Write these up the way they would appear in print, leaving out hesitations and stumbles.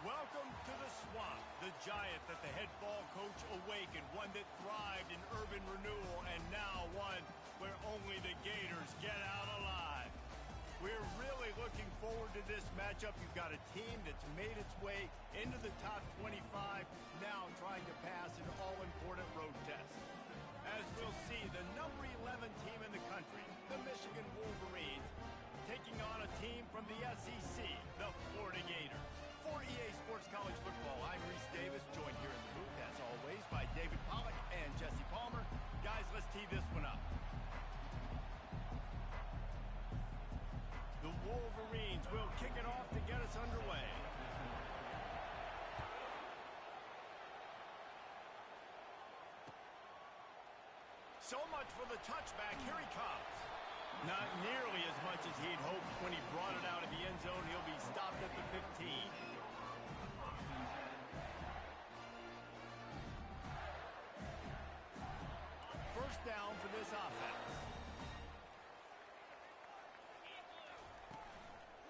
Welcome to the Swamp, the giant that the head ball coach awakened, one that thrived in urban renewal, and now one where only the Gators get out alive. We're really looking forward to this matchup. You've got a team that's made its way into the top 25, now trying to pass an all-important road test. As we'll see, the number 11 team in the country, the Michigan Wolverines, taking on a team from the SEC, the Florida Gators. For EA Sports College Football, I'm Reese Davis, joined here in the booth, as always, by David Pollack and Jesse Palmer. Guys, let's tee this one up. The Wolverines will kick it off to get us underway. So much for the touchback. Here he comes. Not nearly as much as he'd hoped when he brought it out of the end zone. He'll be stopped at the 15. First down for this offense.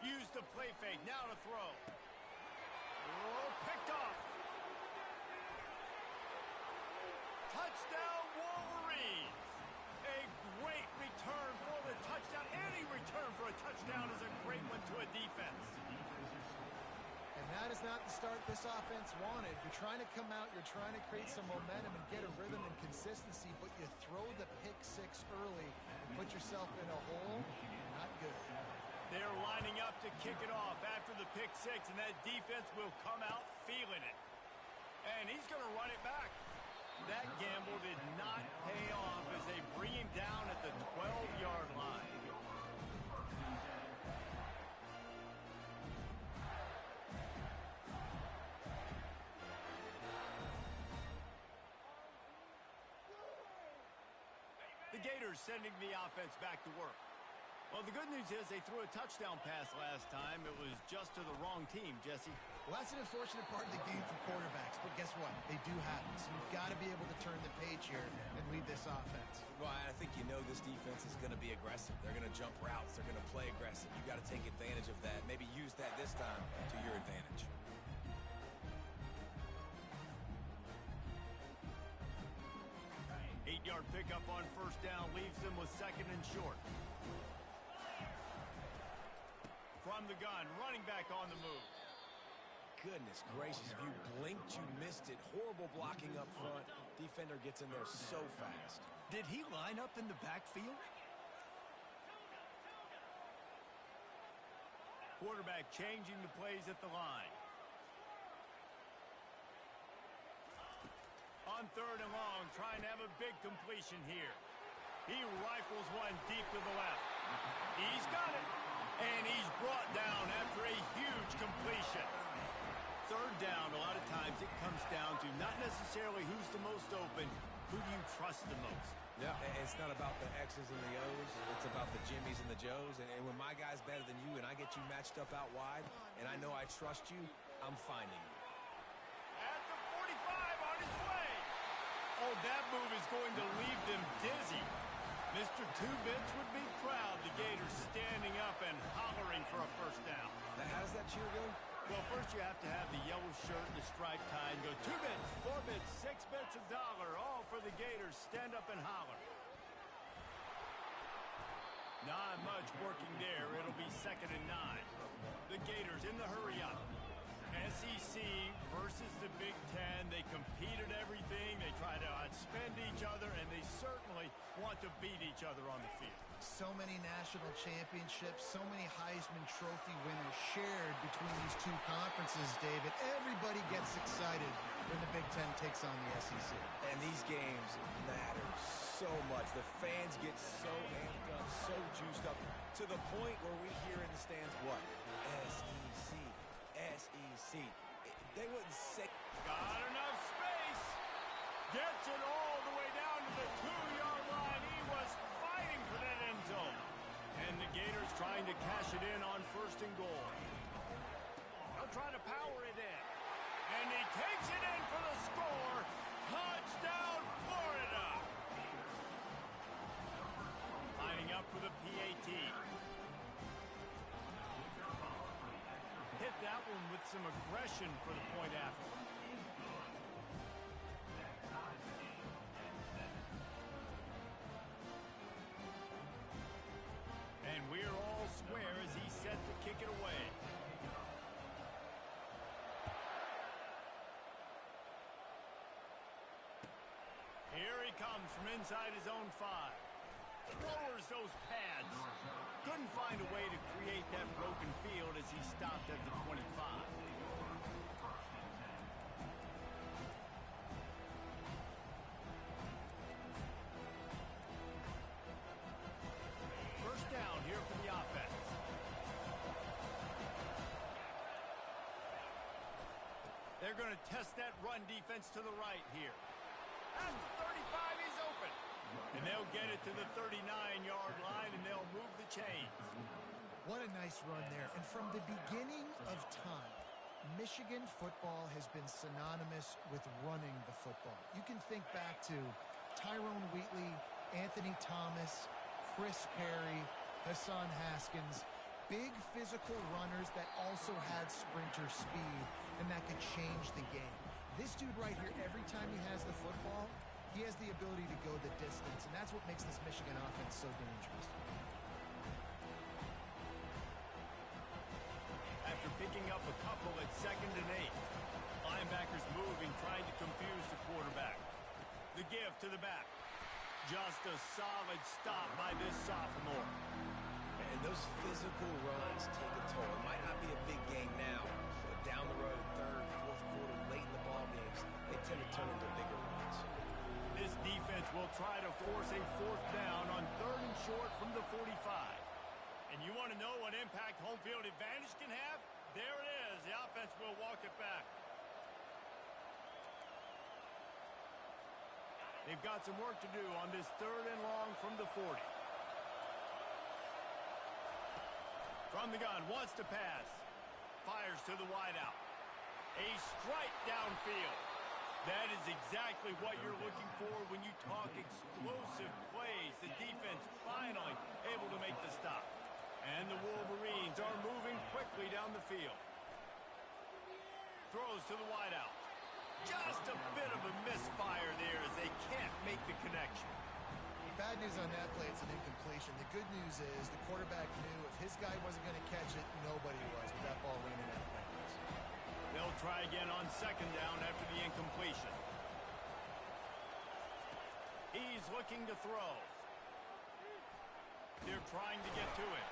Use the play fake. Now to throw. Oh, picked off. Touchdown, Wolverines. A great return for the touchdown. Any return for a touchdown is a great one to a defense. And that is not the start this offense wanted. You're trying to come out, you're trying to create some momentum and get a rhythm and consistency, but you throw the pick six early and put yourself in a hole. Not good. They're lining up to kick it off after the pick six, and that defense will come out feeling it. And he's going to run it back. That gamble did not pay off as they bring him down at the 12-yard line. The Gators sending the offense back to work. Well, the good news is they threw a touchdown pass last time. It was just to the wrong team, Jesse. Well, that's an unfortunate part of the game for quarterbacks, but guess what? They do happen, so you've got to be able to turn the page here and lead this offense. Well, I think you know this defense is going to be aggressive. They're going to jump routes. They're going to play aggressive. You got to take advantage of that. Maybe use that this time to your advantage. Eight-yard pickup on first down leaves them with second and short. From the gun, running back on the move. Goodness gracious, if you blinked, you missed it. Horrible blocking up front. Defender gets in there so fast. Did he line up in the backfield? Quarterback changing the plays at the line. On third and long, trying to have a big completion here. He rifles one deep to the left. He's got it. And he's brought down after a huge completion. Third down, a lot of times it comes down to not necessarily who's the most open, who do you trust the most? Yeah, it's not about the X's and the O's. It's about the Jimmys and the Joes. And when my guy's better than you and I get you matched up out wide and I know I trust you, I'm finding you. At the 45 on his way. Oh, that move is going to leave them dizzy. Mr. Two-Bits would be proud. The Gators standing up and hollering for a first down. Now, how does that cheer go? Well, first you have to have the yellow shirt and the striped tie and go 2 bits, 4 bits, 6 bits, $1, all for the Gators. Stand up and holler. Not much working there. It'll be second and 9. The Gators in the hurry up. SEC versus the Big Ten. They compete at everything. They try to outspend each other, and they certainly want to beat each other on the field. So many national championships, so many Heisman Trophy winners shared between these two conferences, David. Everybody gets excited when the Big Ten takes on the SEC. And these games matter so much. The fans get so amped up, so juiced up, to the point where we hear in the stands, what? SEC. SEC. They wouldn't say. Got enough space. Gets it all the way down to the 2-yard line. He was fighting for that end zone. And the Gators trying to cash it in on first and goal. They'll try to power it in. And he takes it in for the score. Touchdown, Florida. Lining up for the PAT. Hit that battling with some aggression for the point after. And we're all square as he's set to kick it away. Here he comes from inside his own 5. Lowers those pads. Couldn't find a way to create that broken field as he stopped at the 25. First down here for the offense. They're going to test that run defense to the right here. At the 35, he's open. And they'll get it to the 39-yard line, and they'll move the chains. What a nice run there. And from the beginning of time, Michigan football has been synonymous with running the football. You can think back to Tyrone Wheatley, Anthony Thomas, Chris Perry, Hassan Haskins. Big physical runners that also had sprinter speed, and that could change the game. This dude right here, every time he has the football, he has the ability to go the distance, and that's what makes this Michigan offense so dangerous. After picking up a couple at 2nd and 8, linebackers moving, trying to confuse the quarterback. The give to the back. Just a solid stop by this sophomore. And those physical runs take a toll. It might not be a big game now, but down the road, 3rd, 4th quarter, late in the ball games, they tend to turn into bigger runs. This defense will try to force a 4th down on 3rd and short from the 45. And you want to know what impact home field advantage can have? There it is. The offense will walk it back. They've got some work to do on this 3rd and long from the 40. From the gun, wants to pass. Fires to the wideout. A strike downfield. That is exactly what you're looking for when you talk explosive plays. The defense finally able to make the stop. And the Wolverines are moving quickly down the field. Throws to the wideout. Just a bit of a misfire there as they can't make the connection. Bad news on that play, it's an incompletion. The good news is the quarterback knew if his guy wasn't going to catch it, nobody was with that ball leaning out of bounds. They'll try again on 2nd down after the incompletion. He's looking to throw. They're trying to get to it.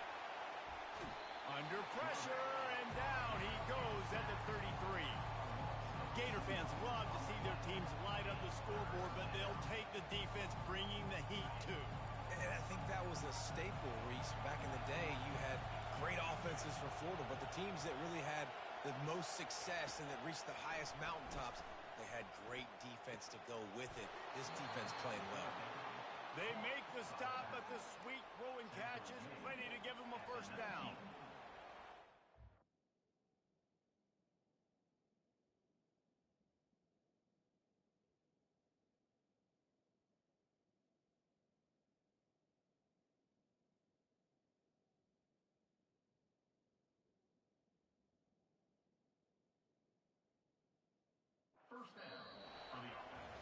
Under pressure, and down he goes at the 33. Gator fans love to see their teams light up the scoreboard, but they'll take the defense bringing the heat too. And I think that was a staple, Reese. Back in the day, you had great offenses for Florida, but the teams that really had the most success and that reached the highest mountaintops, they had great defense to go with it. This defense playing well. They make the stop, but the sweet throwing catch is plenty to give them a 1st down. First down for the offense.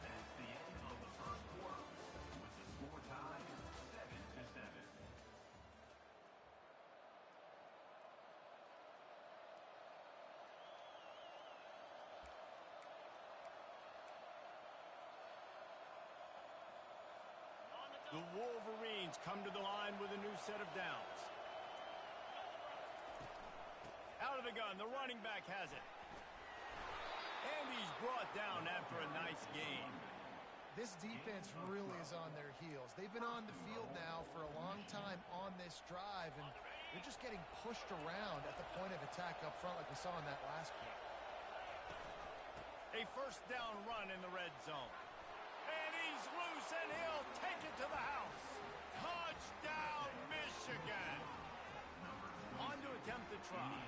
That's the end of the 1st quarter with the score tied 7-7. The Wolverines come to the line with a new set of downs. Out of the gun, the running back has it. And he's brought down after a nice gain. This defense really is on their heels. They've been on the field now for a long time on this drive, and they're just getting pushed around at the point of attack up front like we saw in that last play. A 1st down run in the red zone. And he's loose, and he'll take it to the house. Touchdown, Michigan. On to attempt the try.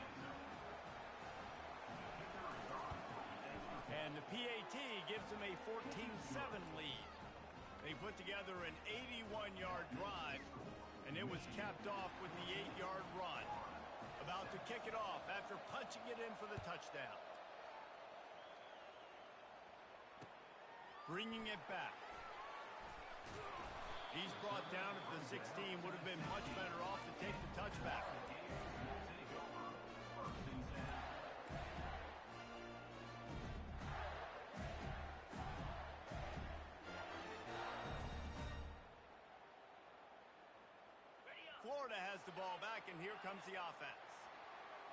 And the PAT gives them a 14-7 lead. They put together an 81-yard drive, and it was capped off with the 8-yard run. A About to kick it off after punching it in for the touchdown. Bringing it back. He's brought down at the 16. Would have been much better off to take the touchback. Florida has the ball back, and here comes the offense.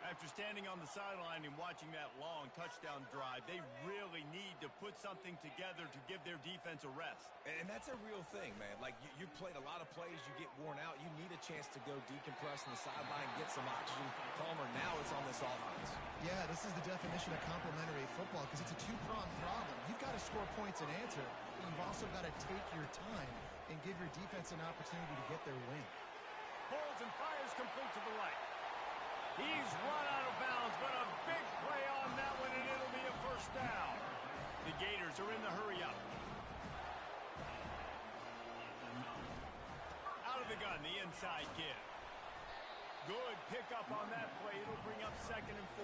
After standing on the sideline and watching that long touchdown drive, they really need to put something together to give their defense a rest. And that's a real thing, man. Like, you played a lot of plays, you get worn out. You need a chance to go decompress on the sideline, get some oxygen. Palmer, now it's on this offense. Yeah, this is the definition of complementary football because it's a two-pronged problem. You've got to score points and answer, but you've also got to take your time and give your defense an opportunity to get their win. Pulls and fires complete to the right. He's run out of bounds, but a big play on that one, and it'll be a first down. The Gators are in the hurry-up. Out of the gun, the inside give. Good pickup on that play. It'll bring up 2nd and 4.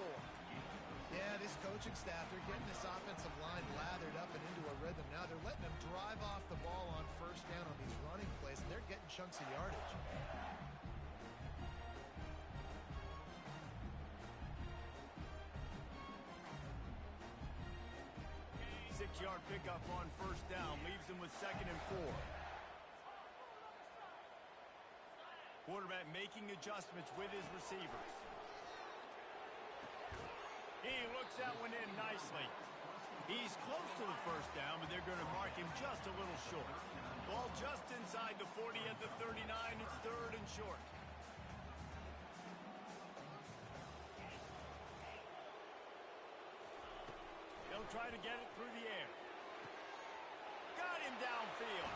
Yeah, this coaching staff, they're getting this offensive line lathered up and into a rhythm. Now they're letting them drive off the ball on first down on these running plays, and they're getting chunks of yardage. 6-yard pickup on first down leaves them with 2nd and 4. Quarterback making adjustments with his receivers. He looks that one in nicely. He's close to the first down, but they're going to mark him just a little short. Ball just inside the 40 at the 39. It's 3rd and short. They'll try to get it through the air. Got him downfield.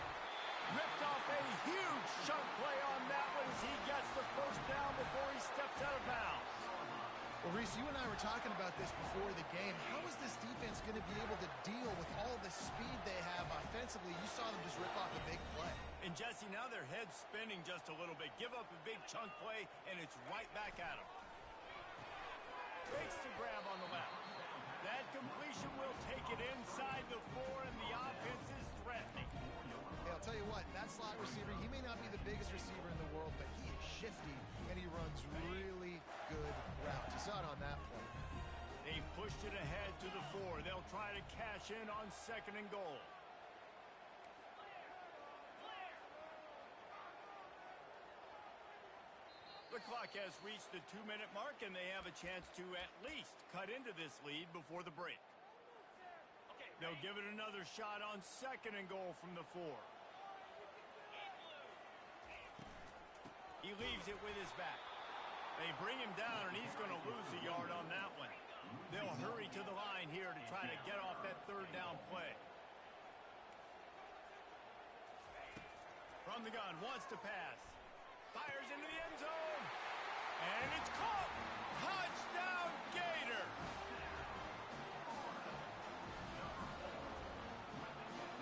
Ripped off a huge chunk play on that one as he gets the first down before he steps out of bounds. Well, Reese, you and I were talking about this before the game. How is this defense going to be able to deal with all the speed they have offensively? You saw them just rip off a big play. And, Jesse, now their head's spinning just a little bit. Give up a big chunk play, and it's right back at them. Takes the grab on the left. That completion will take it inside the 4, and the offense is threatening. Hey, I'll tell you what, that slot receiver, he may not be the biggest receiver in the world, but he is shifty, and he runs really good routes. You saw it on that play. They pushed it ahead to the 4. They'll try to cash in on 2nd and goal. The clock has reached the 2-minute mark, and they have a chance to at least cut into this lead before the break. They'll give it another shot on 2nd and goal from the 4. He leaves it with his back. They bring him down, and he's going to lose a yard on that one. They'll hurry to the line here to try to get off that 3rd down play. From the gun, wants to pass. Fires into the end zone. And it's caught. Touchdown, Gator.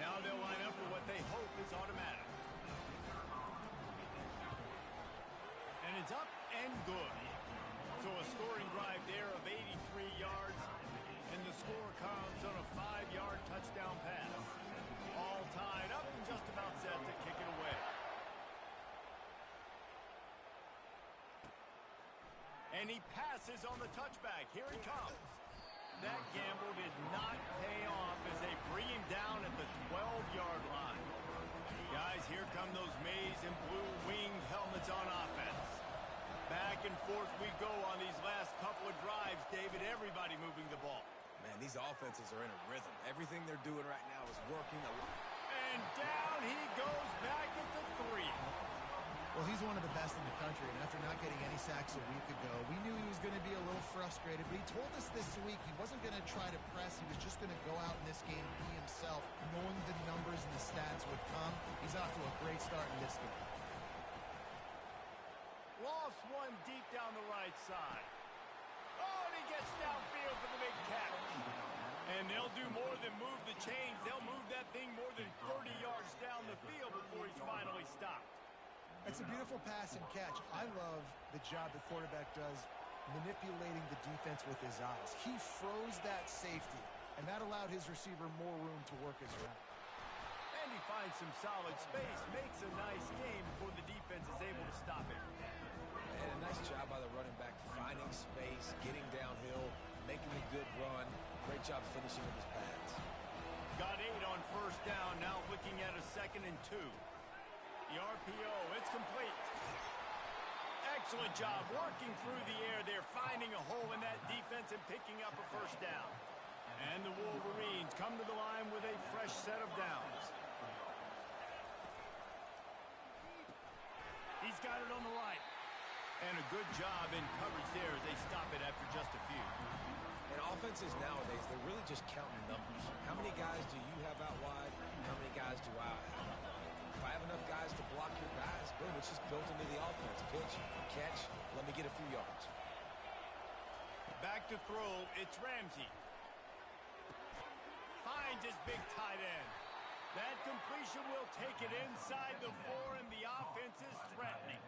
Now they'll line up for what they hope is automatic. And it's up and good. So a scoring drive there of 83 yards. And the score comes on a 5-yard touchdown pass. All tied up and just about set to kick it away. And he passes on the touchback. Here he comes. That gamble did not pay off as they bring him down at the 12-yard line. Guys, here come those maize and blue winged helmets on offense. Back and forth we go on these last couple of drives, David. Everybody moving the ball. Man, these offenses are in a rhythm. Everything they're doing right now is working. And down he goes back at the 3. Well, he's one of the best in the country, and after not getting any sacks a week ago, we knew he was going to be a little frustrated, but he told us this week he wasn't going to try to press. He was just going to go out in this game, be himself, knowing the numbers and the stats would come. He's off to a great start in this game. Lost one deep down the right side. Oh, and he gets downfield for the big catch. And they'll do more than move the chains. They'll move that thing more than 30 yards down the field before he's finally stopped. It's a beautiful pass and catch. I love the job the quarterback does manipulating the defense with his eyes. He froze that safety, and that allowed his receiver more room to work his route. And he finds some solid space, makes a nice game before the defense is able to stop him. And a nice job by the running back, finding space, getting downhill, making a good run. Great job finishing with his pads. Got 8 on first down, now looking at a 2nd and 2. The RPO, it's complete. Excellent job working through the air there, finding a hole in that defense and picking up a first down. And the Wolverines come to the line with a fresh set of downs. He's got it on the right. And a good job in coverage there as they stop it after just a few. And offenses nowadays, they're really just counting numbers. How many guys do you have out wide? How many guys do I have out wide? If I have enough guys to block your guys, boom, it's just built into the offense. Pitch, catch, let me get a few yards. Back to throw, it's Ramsey. Finds his big tight end. That completion will take it inside the 4, and the offense is threatening.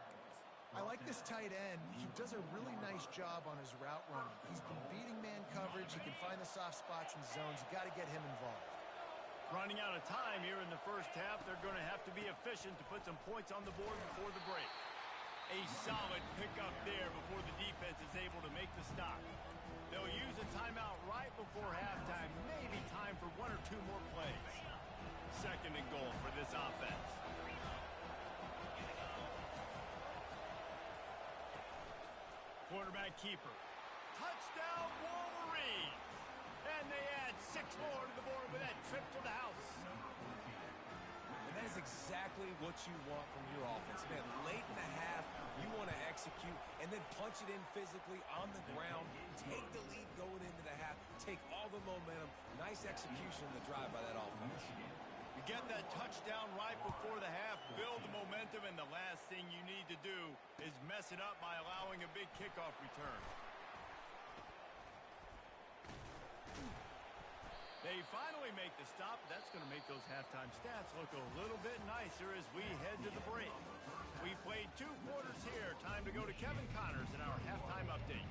I like this tight end. He does a really nice job on his route running. He's been beating man coverage. He can find the soft spots and zones. You got to get him involved. Running out of time here in the first half. They're going to have to be efficient to put some points on the board before the break. A solid pickup there before the defense is able to make the stop. They'll use a timeout right before halftime. Maybe time for 1 or 2 more plays. 2nd and goal for this offense. Quarterback keeper. Touchdown Wolverines! And they add 6 more to the board with that trip to the house. And that is exactly what you want from your offense. Man, late in the half, you want to execute and then punch it in physically on the ground. Take the lead going into the half. Take all the momentum. Nice execution on the drive by that offense. You get that touchdown right before the half, build the momentum, and the last thing you need to do is mess it up by allowing a big kickoff return. They finally make the stop. That's going to make those halftime stats look a little bit nicer as we head to the break. We played 2 quarters here. Time to go to Kevin Connors in our halftime update.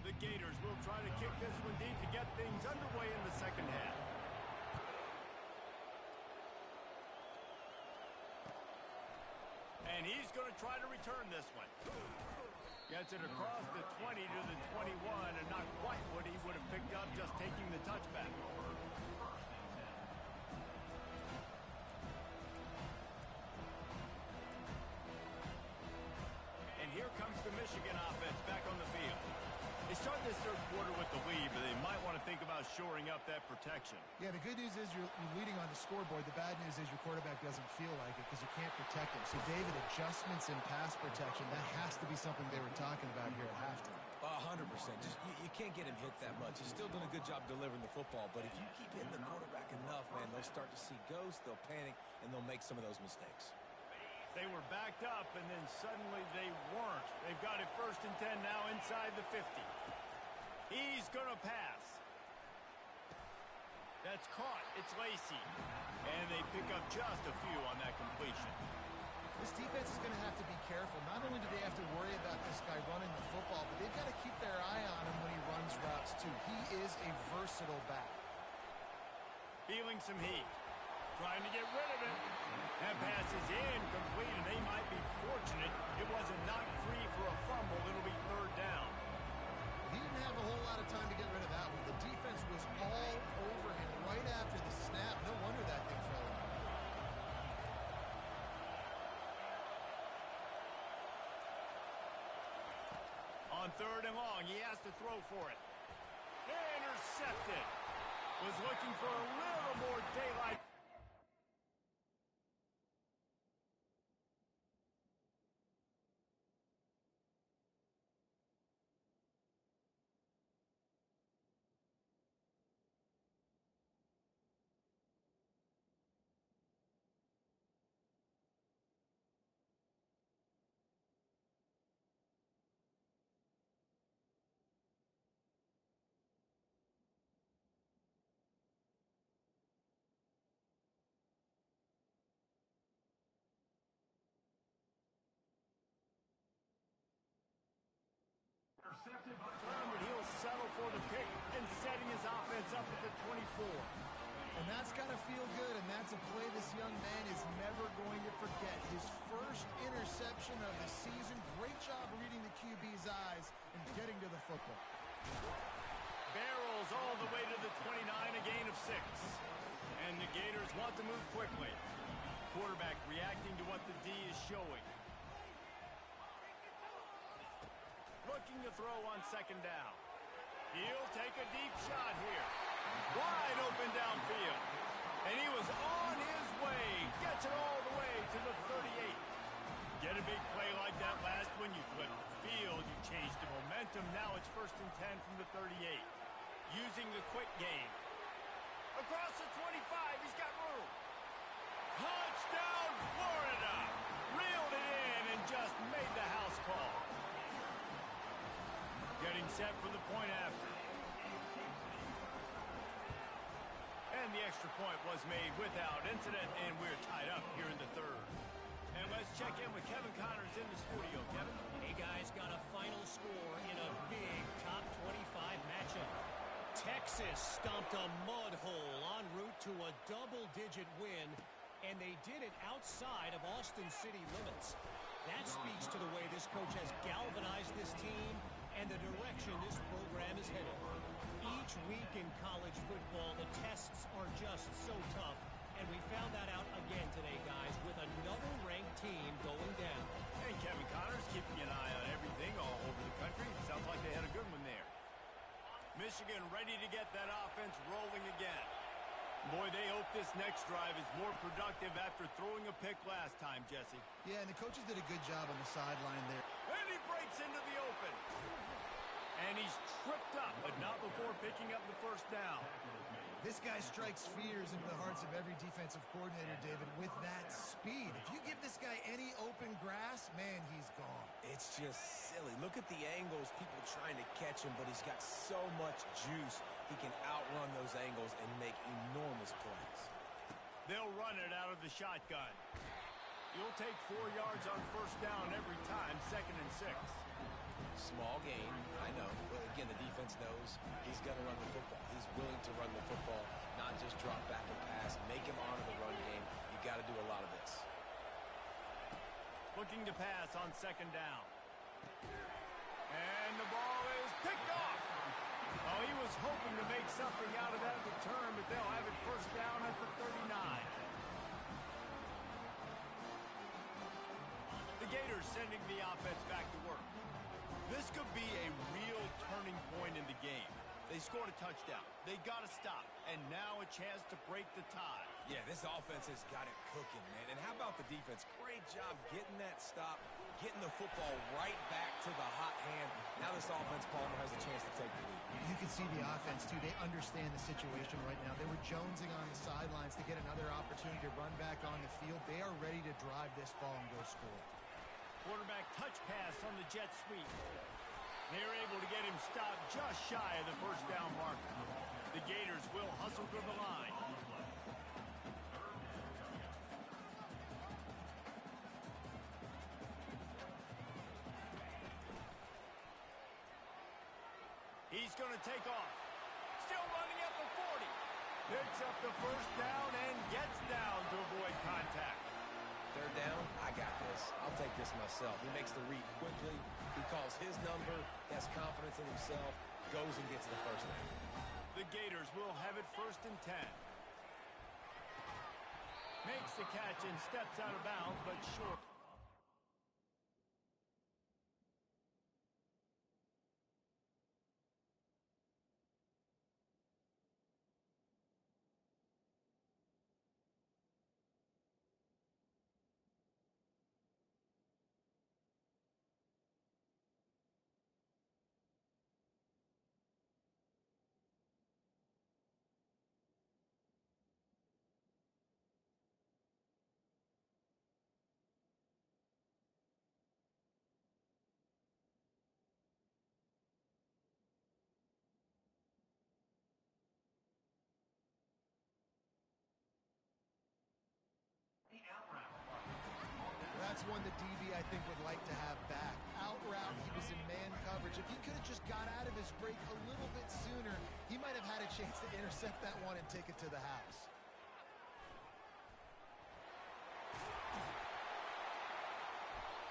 The Gators will try to kick this one deep to get things underway in the second half. And he's going to try to return this one. Gets it across the 20 to the 21, and not quite what he would have picked up just taking the touchback. And here comes the Michigan offense back on the field. They start this third quarter with the lead, but they might want to think about shoring up that protection. Yeah, the good news is you're leading on the scoreboard. The bad news is your quarterback doesn't feel like it because you can't protect him. So, David, adjustments in pass protection, that has to be something they were talking about here at halftime. 100%. Just you can't get him hit that much. He's still doing a good job delivering the football, but if you keep hitting the quarterback enough, man, they'll start to see ghosts, they'll panic, and they'll make some of those mistakes. They were backed up, and then suddenly they weren't. They've got it 1st and 10 now inside the 50. He's going to pass. That's caught. It's Lacey. And they pick up just a few on that completion. This defense is going to have to be careful. Not only do they have to worry about this guy running the football, but they've got to keep their eye on him when he runs routes, too. He is a versatile back. Feeling some heat. Trying to get rid of it. That pass is incomplete, and they might be fortunate it wasn't knocked free for a fumble. It'll be 3rd down. He didn't have a whole lot of time to get rid of that one. The defense was all over him right after the snap. No wonder that thing fell out. On 3rd and long, he has to throw for it. Intercepted. Was looking for a little more daylight. feel good, and that's a play this young man is never going to forget. His first interception of the season. Great job reading the QB's eyes and getting to the football. Barrels all the way to the 29, a gain of 6. And the Gators want to move quickly. Quarterback reacting to what the D is showing. Looking to throw on second down. He'll take a deep shot here. Wide open downfield. And he was on his way. Gets it all the way to the 38. Get a big play like that last when you flip the field. You change the momentum. Now it's 1st and 10 from the 38. Using the quick game. Across the 25. He's got room. Touchdown, Florida. Reeled it in and just made the house call. Getting set for the point after. And the extra point was made without incident, and we're tied up here in the 3rd. And let's check in with Kevin Connors in the studio. Kevin? Hey, guys, got a final score in a big top 25 matchup. Texas stomped a mud hole en route to a double-digit win, and they did it outside of Austin city limits. That speaks to the way this coach has galvanized this team and the direction this program is headed. Each week in college football, the tests are just so tough, and we found that out again today, guys, with another ranked team going down. And Kevin Connors keeping an eye on everything all over the country. Sounds like they had a good one there. Michigan ready to get that offense rolling again. Boy, they hope this next drive is more productive after throwing a pick last time, Jesse. Yeah, and the coaches did a good job on the sideline there. And he breaks into the open. And he's tripped up, but not before picking up the 1st down. This guy strikes fears into the hearts of every defensive coordinator, David, with that speed. If you give this guy any open grass, man, he's gone. It's just silly. Look at the angles, people trying to catch him, but he's got so much juice. He can outrun those angles and make enormous plays. They'll run it out of the shotgun. You'll take 4 yards on 1st down every time, 2nd and 6. Small gain, I know. But again, the defense knows he's going to run the football. He's willing to run the football, not just drop back and pass. Make him honor the run game. You got to do a lot of this. Looking to pass on 2nd down. And the ball is picked off. Oh, he was hoping to make something out of that return, but they'll have it 1st down at the 39. The Gators sending the offense back to work. This could be a real turning point in the game. They scored a touchdown. They got to stop. And now a chance to break the tie. Yeah, this offense has got it cooking, man. And how about the defense? Great job getting that stop, getting the football right back to the hot hand. Now this offense, Palmer, has a chance to take the lead. You can see the offense, too. They understand the situation right now. They were jonesing on the sidelines to get another opportunity to run back on the field. They are ready to drive this ball and go score. Quarterback touch pass on the jet sweep. They're able to get him stopped just shy of the 1st down marker. The Gators will hustle to the line. He's going to take off. Still running at the 40. Picks up the 1st down and gets down to avoid contact. 3rd down, I got this. I'll take this myself. He makes the read quickly. He calls his number, has confidence in himself, goes and gets the 1st down. The Gators will have it 1st and 10. Makes the catch and steps out of bounds, but short. That's one the DB, I think, would like to have back. Out route, he was in man coverage. If he could have just got out of his break a little bit sooner, he might have had a chance to intercept that one and take it to the house.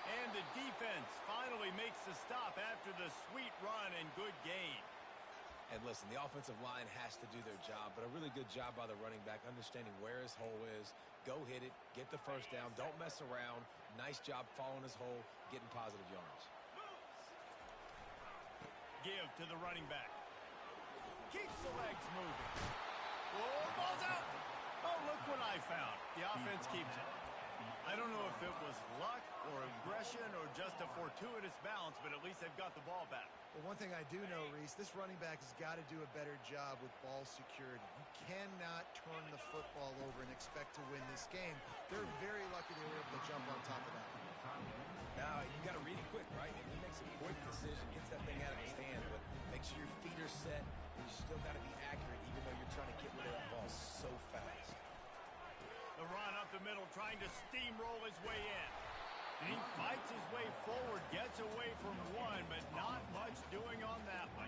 And the defense finally makes the stop after the sweet run and good gain. And listen, the offensive line has to do their job, but a really good job by the running back, understanding where his hole is. Go hit it, get the first down, don't mess around. Nice job following his hole, getting positive yards. Give to the running back. Keeps the legs moving. Oh, ball's out. Oh, look what I found. The offense keeps it. I don't know if it was luck or aggression or just a fortuitous bounce, but at least they've got the ball back. Well, one thing I do know, Reese, this running back has got to do a better job with ball security. You cannot turn the football over and expect to win this game. They're very lucky they were able to jump on top of that. Now, you got to read it quick, right? And he makes a quick decision, gets that thing out of his hand, but make sure your feet are set, and you still got to be accurate, even though you're trying to get rid of that ball so fast. The run up the middle, trying to steamroll his way in. And he fights his way forward, gets away from one, but not much doing on that one.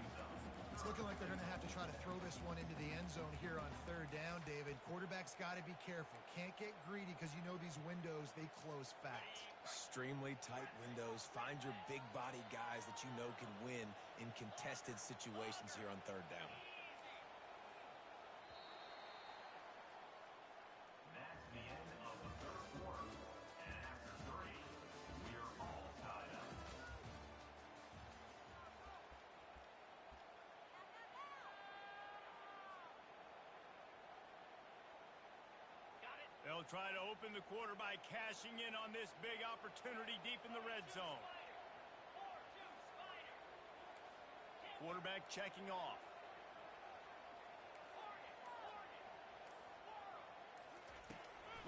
It's looking like they're going to have to try to throw this one into the end zone here on third down, David. Quarterback's got to be careful. Can't get greedy because you know these windows, they close fast. Extremely tight windows. Find your big body guys that you know can win in contested situations here on third down. That's the end of the third quarter. And after 3, we are all tied up. They'll try to open the quarter by cashing in on this big opportunity deep in the red zone. Quarterback checking off.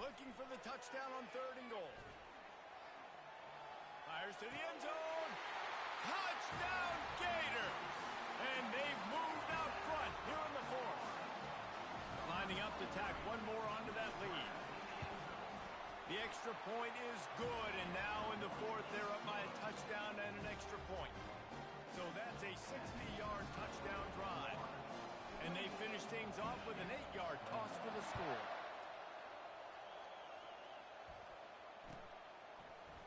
Looking for the touchdown on 3rd and goal. Fires to the end zone. Touchdown, Gator! And they've moved out front here in the 4th. Lining up to tack one more onto that lead. The extra point is good, and now in the 4th, they're up by a touchdown and an extra point. So that's a 60-yard touchdown drive. And they finish things off with an 8-yard toss for the score.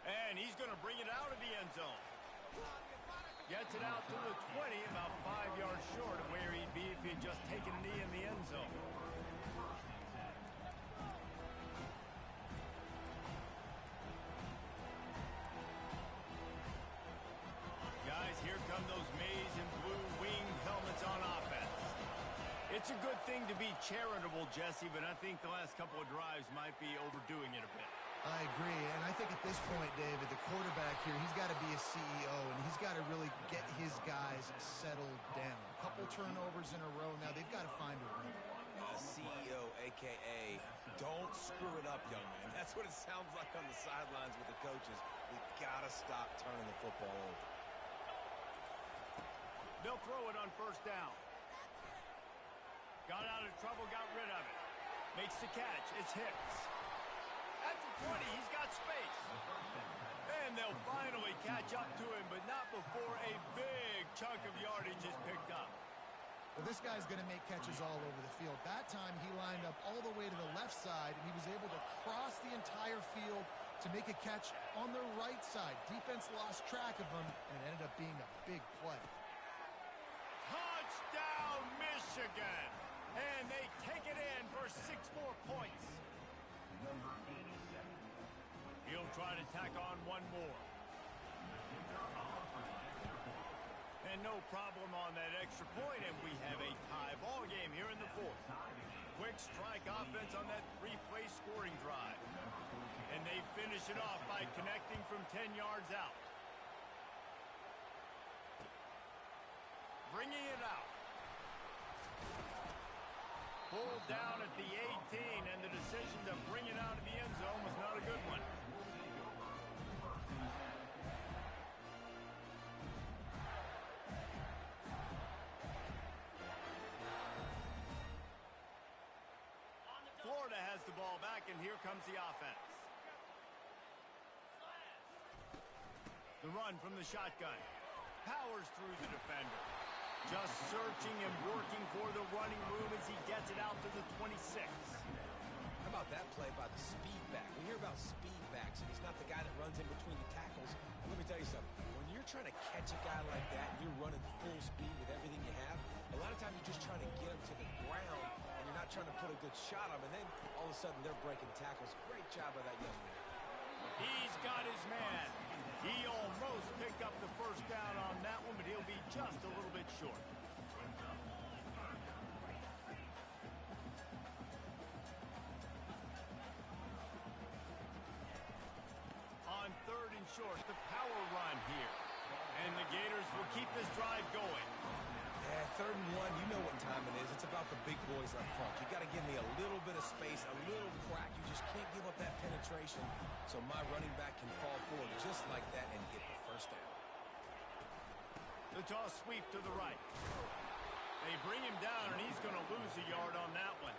And he's going to bring it out of the end zone. Gets it out to the 20, about 5 yards short of where he'd be if he'd just taken a knee in the end zone. Guys, here come those maize and blue winged helmets on offense. It's a good thing to be charitable, Jesse, but I think the last couple of drives might be overdoing it a bit. I agree, and I think at this point, David, the quarterback here, he's got to be a CEO, and he's got to really get his guys settled down. A couple turnovers in a row now. They've got to find a rhythm. CEO, a.k.a. don't screw it up, young man. That's what it sounds like on the sidelines with the coaches. We've got to stop turning the football over. They'll throw it on 1st down. Got out of trouble, got rid of it. Makes the catch. It's Hicks. At the 20, he's got space. And they'll finally catch up to him, but not before a big chunk of yardage is picked up. Well, this guy's going to make catches all over the field. That time, he lined up all the way to the left side, and he was able to cross the entire field to make a catch on the right side. Defense lost track of him, and it ended up being a big play. Touchdown, Michigan! And they take it in for 6 more points. Number 87. He'll try to tack on one more. And no problem on that extra point, and we have a tie ball game here in the 4th. Quick strike offense on that 3-play scoring drive. And they finish it off by connecting from 10 yards out. Bringing it out. Pulled down at the 18, and the decision to bring it out of the end zone was not a good one. Florida has the ball back, and here comes the offense. The run from the shotgun. Powers through the defender. Just searching and working for the running room as he gets it out to the 26. How about that play by the speed back? We hear about speed backs, and he's not the guy that runs in between the tackles. But let me tell you something. When you're trying to catch a guy like that and you're running full speed with everything you have, a lot of times you're just trying to get him to the ground, and you're not trying to put a good shot on him, and then all of a sudden they're breaking tackles. Great job by that young man. He's got his man. He almost picked up the first down on that one, but he'll be just a little bit short. On 3rd and short, the power run here. And the Gators will keep this drive going. Yeah, 3rd and 1, you know what time it is. It's about the big boys up front. You got to give me a little bit of space, a little crack. You just can't give up that penetration. So my running back can fall forward just like that and get the first down. The toss sweep to the right. They bring him down, and he's going to lose a yard on that one.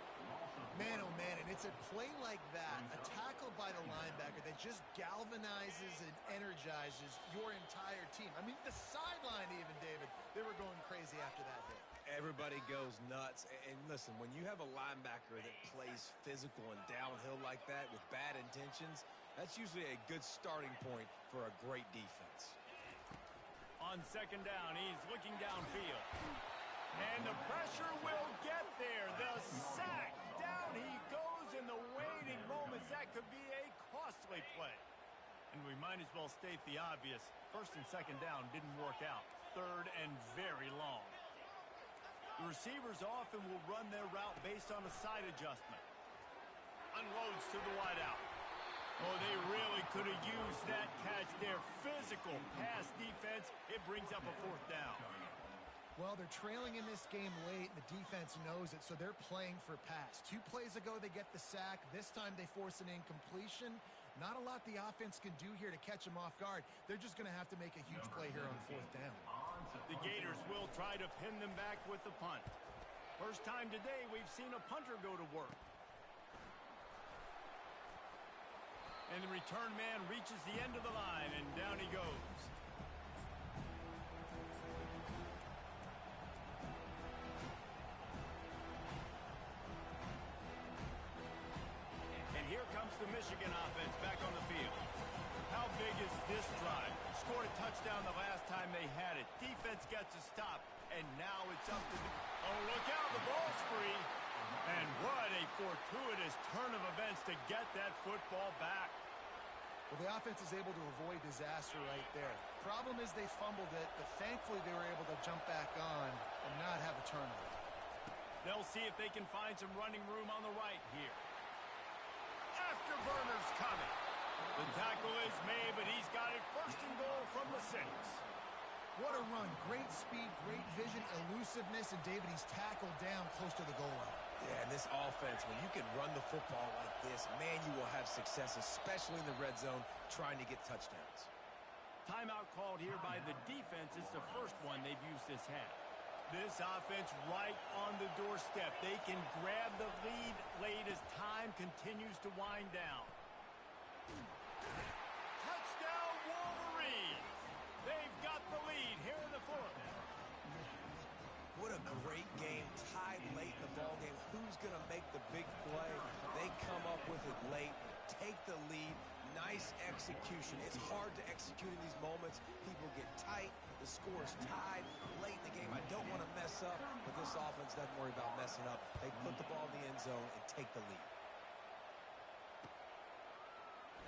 Man, oh man, and it's a play like that, a tackle by the linebacker that just galvanizes and energizes your entire team. I mean, the sideline even, David, they were going crazy after that hit. Everybody goes nuts. And listen, when you have a linebacker that plays physical and downhill like that with bad intentions, that's usually a good starting point for a great defense. On 2nd down, he's looking downfield. And the pressure will get there. The sack. Down he goes in the waiting moments. That could be a costly play. And we might as well state the obvious. 1st and 2nd down didn't work out. 3rd and very long. The receivers often will run their route based on a side adjustment. Unloads to the wideout. Oh, they really could have used that catch there. Physical pass defense. It brings up a 4th down. Well, they're trailing in this game late, and the defense knows it, so they're playing for pass. 2 plays ago, they get the sack. This time, they force an incompletion. Not a lot the offense can do here to catch them off guard. They're just going to have to make a huge play here on 4th down. The Gators will try to pin them back with the punt. First time today, we've seen a punter go to work. And the return man reaches the end of the line, and down he goes. And here comes the Michigan offense back on the field. How big is this drive? Scored a touchdown the last time they had it. Defense gets a stop, and now it's up to the... Oh, look out, the ball's free. And what a fortuitous turn of events to get that football back. Well, the offense is able to avoid disaster right there. Problem is they fumbled it, but thankfully they were able to jump back on and not have a turnover. They'll see if they can find some running room on the right here. Afterburner's coming. The tackle is made, but he's got it 1st and goal from the 6. What a run. Great speed, great vision, elusiveness, and David, he's tackled down close to the goal line. Yeah, and this offense, when you can run the football like this, man, you will have success, especially in the red zone, trying to get touchdowns. Timeout called here by the defense. It's the first one they've used this half. This offense right on the doorstep. They can grab the lead late as time continues to wind down. Touchdown, Wolverines! They've got the lead here in the 4th. What a great game, tied late in the ballgame. Who's going to make the big play? They come up with it late, take the lead. Nice execution. It's hard to execute in these moments. People get tight. The score's tied late in the game. I don't want to mess up, but this offense doesn't worry about messing up. They put the ball in the end zone and take the lead.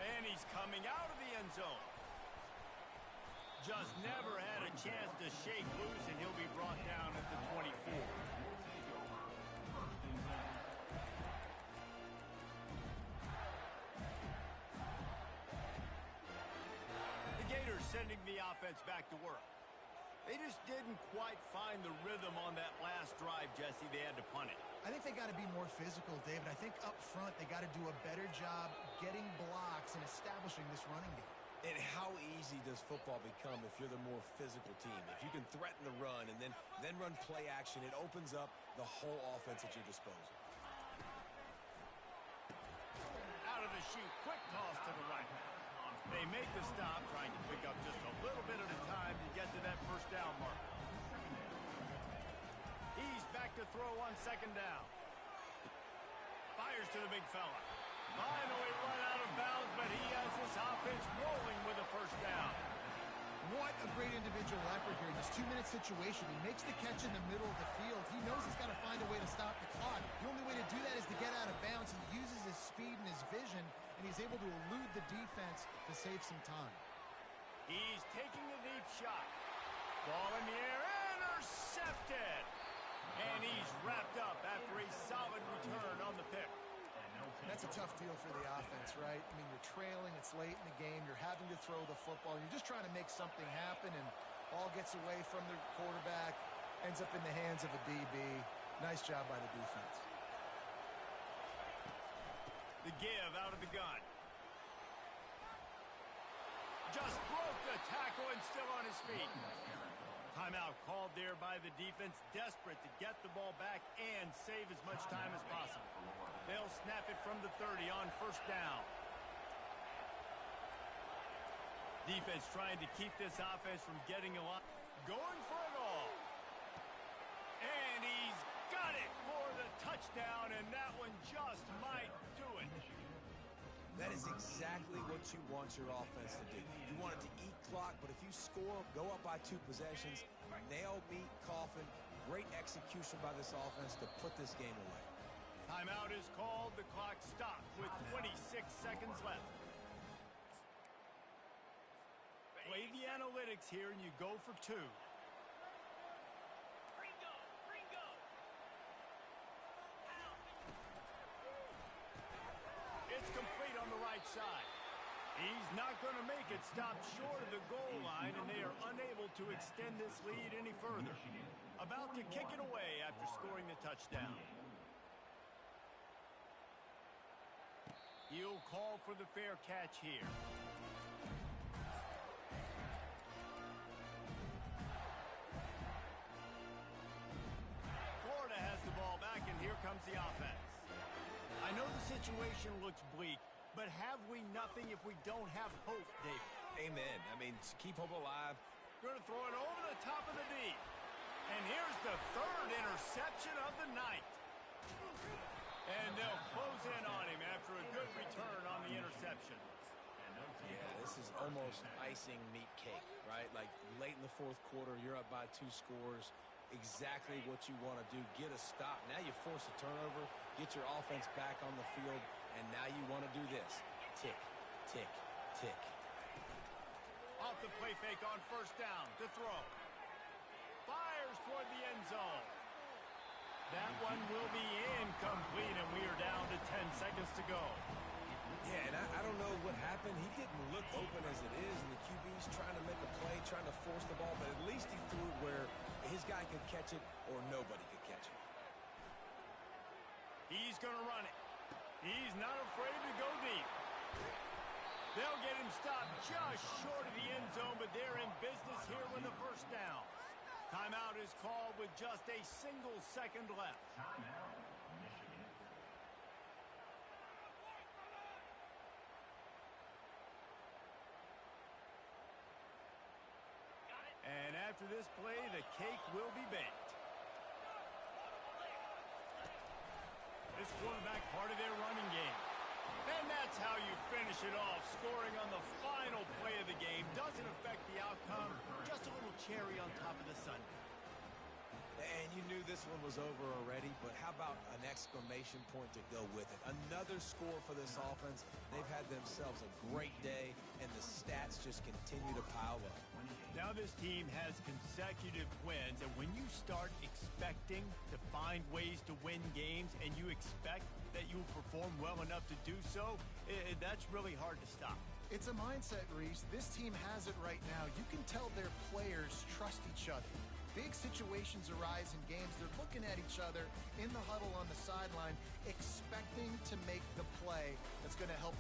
And he's coming out of the end zone. Just never had a chance to shake loose, and he'll be brought down at the 24. The Gators sending the offense back to work. They just didn't quite find the rhythm on that last drive, Jesse. They had to punt it. I think they got to be more physical, David. I think up front they got to do a better job getting blocks and establishing this running game. And how easy does football become if you're the more physical team? If you can threaten the run and then run play action, it opens up the whole offense at your disposal. Out of the chute, quick toss to the right. They make the stop, trying to pick up just a little bit at a time to get to that 1st down marker. He's back to throw on 2nd down. Fires to the big fella. Finally run out of bounds, but he has this offense rolling with a first down. What a great individual effort here in this 2-minute situation. He makes the catch in the middle of the field. He knows he's got to find a way to stop the clock. The only way to do that is to get out of bounds. He uses his speed and his vision, and he's able to elude the defense to save some time. He's taking the deep shot. Ball in the air, intercepted. And he's wrapped up after a solid return on the pick. That's a tough deal for the offense, right? I mean, you're trailing, it's late in the game, you're having to throw the football, you're just trying to make something happen, and ball gets away from the quarterback, ends up in the hands of a DB. Nice job by the defense. The give out of the gun. Just broke the tackle and still on his feet. Timeout called there by the defense, desperate to get the ball back and save as much time as possible. They'll snap it from the 30 on first down. Defense trying to keep this offense from getting a lot. Going for it all. And he's got it for the touchdown, and that one just might do it. That is exactly what you want your offense to do. You want it to eat clock, but if you score, go up by 2 possessions, nail, beat, coffin. Great execution by this offense to put this game away. Timeout is called. The clock stopped with 26 seconds left. Play the analytics here, and you go for 2. It's complete on the right side. He's not going to make it. Stop short of the goal line, and they are unable to extend this lead any further. About to kick it away after scoring the touchdown. He'll call for the fair catch here. Florida has the ball back, and here comes the offense. I know the situation looks bleak, but have we nothing if we don't have hope, David? Amen. I mean, keep hope alive. Going to throw it over the top of the D. And here's the 3rd interception of the night. And they'll close in on him after a good return on the interception. Yeah, this is almost icing meat cake, right? Like late in the 4th quarter, you're up by 2 scores. Exactly what you want to do. Get a stop. Now you force a turnover, get your offense back on the field, and now you want to do this. Tick, tick, tick. Off the play fake on first down to throw. Fires toward the end zone. That one will be incomplete, and we are down to 10 seconds to go. Yeah, and I don't know what happened. He didn't look open as it is, and the QB's trying to make a play, trying to force the ball, but at least he threw it where his guy could catch it or nobody could catch it. He's going to run it. He's not afraid to go deep. They'll get him stopped just short of the end zone, but they're in business here with the first down. Timeout is called with just a single second left. Timeout, Michigan. And after this play, the cake will be baked. This quarterback part of their running game. And that's how you finish it off. Scoring on the final play of the game doesn't affect the outcome. Just a little cherry on top of the sundae. And you knew this one was over already, but how about an exclamation point to go with it? Another score for this offense. They've had themselves a great day, and the stats just continue to pile up. Now this team has consecutive wins, and when you start expecting to find ways to win games and you expect that you'll perform well enough to do so, that's really hard to stop. It's a mindset, Reese. This team has it right now. You can tell their players trust each other. Big situations arise in games. They're looking at each other in the huddle on the sideline, expecting to make the play that's going to help